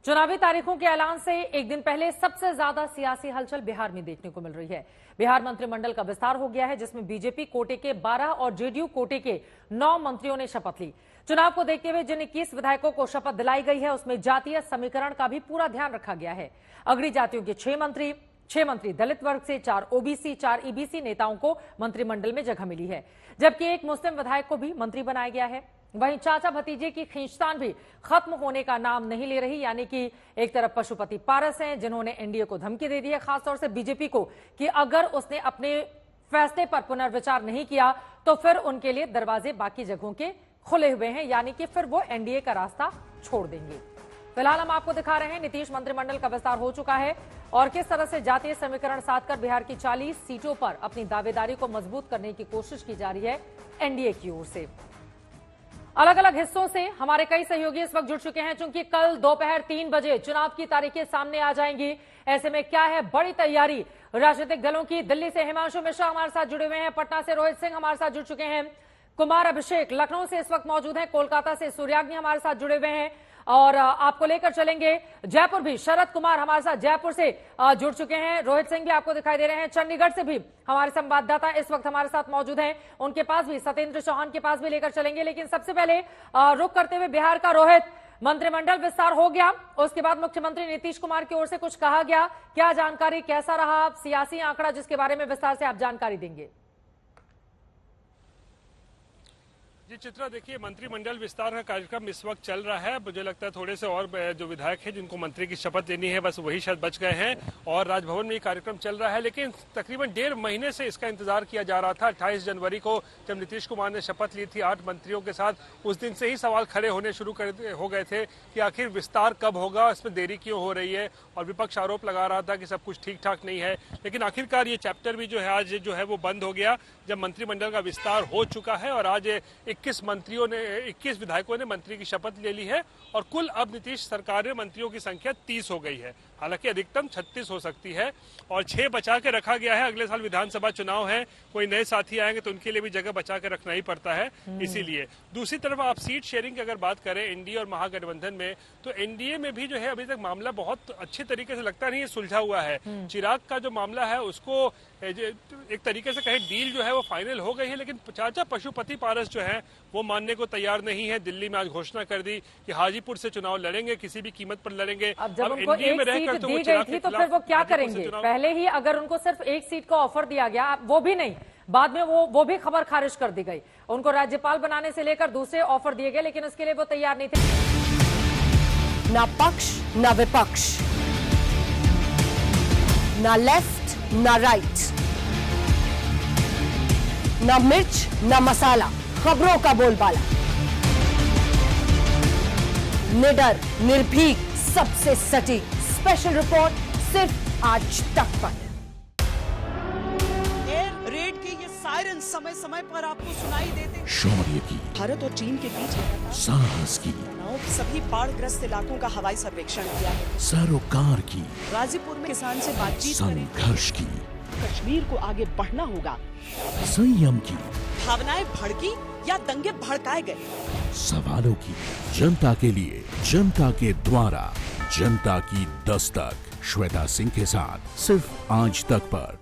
चुनावी तारीखों के ऐलान से एक दिन पहले सबसे ज्यादा सियासी हलचल बिहार में देखने को मिल रही है। बिहार मंत्रिमंडल का विस्तार हो गया है, जिसमें बीजेपी कोटे के 12 और जेडीयू कोटे के 9 मंत्रियों ने शपथ ली। चुनाव को देखते हुए जिन 21 विधायकों को शपथ दिलाई गई है, उसमें जातीय समीकरण का भी पूरा ध्यान रखा गया है। अगड़ी जातियों के 6 मंत्री दलित वर्ग से, 4 ओबीसी, 4 ईबीसी नेताओं को मंत्रिमंडल में जगह मिली है, जबकि एक मुस्लिम विधायक को भी मंत्री बनाया गया है। वहीं चाचा भतीजे की खींचतान भी खत्म होने का नाम नहीं ले रही, यानी कि एक तरफ पशुपति पारस हैं, जिन्होंने एनडीए को धमकी दे दी है, खासतौर से बीजेपी को, कि अगर उसने अपने फैसले पर पुनर्विचार नहीं किया तो फिर उनके लिए दरवाजे बाकी जगहों के खुले हुए हैं, यानी कि फिर वो एनडीए का रास्ता छोड़ देंगे। फिलहाल हम आपको दिखा रहे हैं नीतीश मंत्रिमंडल का विस्तार हो चुका है और किस तरह से जातीय समीकरण साधकर बिहार की 40 सीटों पर अपनी दावेदारी को मजबूत करने की कोशिश की जा रही है एनडीए की ओर से। अलग अलग हिस्सों से हमारे कई सहयोगी इस वक्त जुड़ चुके हैं, चूंकि कल दोपहर 3 बजे चुनाव की तारीखें सामने आ जाएंगी। ऐसे में क्या है बड़ी तैयारी राजनीतिक दलों की। दिल्ली से हिमांशु मिश्रा हमारे साथ जुड़े हुए हैं, पटना से रोहित सिंह हमारे साथ जुड़ चुके हैं, कुमार अभिषेक लखनऊ से इस वक्त मौजूद हैं, कोलकाता से सूर्याग्नि हमारे साथ जुड़े हुए हैं और आपको लेकर चलेंगे जयपुर भी। शरद कुमार हमारे साथ जयपुर से जुड़ चुके हैं, रोहित सिंह भी आपको दिखाई दे रहे हैं। चंडीगढ़ से भी हमारे संवाददाता इस वक्त हमारे साथ मौजूद हैं, उनके पास भी सत्येंद्र चौहान के पास भी लेकर चलेंगे। लेकिन सबसे पहले रुख करते हुए बिहार का रोहित, मंत्रिमंडल विस्तार हो गया, उसके बाद मुख्यमंत्री नीतीश कुमार की ओर से कुछ कहा गया, क्या जानकारी, कैसा रहा सियासी आंकड़ा जिसके बारे में विस्तार से आप जानकारी देंगे? जी चित्रा, देखिए मंत्रिमंडल विस्तार का कार्यक्रम इस वक्त चल रहा है। मुझे लगता है थोड़े से और जो विधायक हैं जिनको मंत्री की शपथ लेनी है, बस वही शायद बच गए हैं और राजभवन में ये कार्यक्रम चल रहा है। लेकिन तकरीबन 1.5 महीने से इसका इंतजार किया जा रहा था। 28 जनवरी को जब नीतीश कुमार ने शपथ ली थी 8 मंत्रियों के साथ, उस दिन से ही सवाल खड़े होने शुरू हो गए थे कि आखिर विस्तार कब होगा, इसमें देरी क्यों हो रही है। और विपक्ष आरोप लगा रहा था कि सब कुछ ठीक ठाक नहीं है। लेकिन आखिरकार ये चैप्टर भी जो है आज जो है वो बंद हो गया, जब मंत्रिमंडल का विस्तार हो चुका है और आज 21 विधायकों ने मंत्री की शपथ ले ली है और कुल अब नीतीश सरकार में मंत्रियों की संख्या 30 हो गई है। हालांकि अधिकतम 36 हो सकती है और 6 बचा के रखा गया है। अगले साल विधानसभा चुनाव है, कोई नए साथी आएंगे तो उनके लिए भी जगह बचा के रखना ही पड़ता है। इसीलिए दूसरी तरफ आप सीट शेयरिंग की अगर बात करें एनडीए और महागठबंधन में, तो एनडीए में भी जो है अभी तक मामला बहुत अच्छे तरीके से लगता नहीं है सुलझा हुआ है। चिराग का जो मामला है उसको एक तरीके से कहे डील जो है वो फाइनल हो गई है, लेकिन चाचा पशुपति पारस जो है वो मानने को तैयार नहीं है। दिल्ली में आज घोषणा कर दी कि हाजीपुर से चुनाव लड़ेंगे, किसी भी कीमत पर लड़ेंगे। अब जब उनको एक सीट दी गई थी तो फिर वो क्या करेंगे? पहले ही अगर उनको सिर्फ एक सीट का ऑफर दिया गया, वो भी नहीं, बाद में वो भी खबर खारिज कर दी गई। उनको राज्यपाल बनाने से लेकर दूसरे ऑफर दिए गए, लेकिन उसके लिए वो तैयार नहीं थे। ना पक्ष ना विपक्ष, ना लेफ्ट ना राइट, ना मिर्च ना मसाला, खबरों का बोलबाला, निडर निर्भीक सबसे सटीक स्पेशल रिपोर्ट सिर्फ आज तक पर। एयर रेड के ये सायरन समय समय पर आपको सुनाई देते। शौर्य की, भारत और चीन के बीच साहस की, सभी बाढ़ग्रस्त इलाकों का हवाई सर्वेक्षण किया है। सरोकार की, गाजीपुर में किसान से बातचीत करें। संघर्ष की, कश्मीर को आगे बढ़ना होगा। संयम की, भावनाएं भड़की या दंगे भड़काए गए, सवालों की, जनता के लिए, जनता के द्वारा, जनता की दस्तक। श्वेता सिंह के साथ सिर्फ आज तक पर।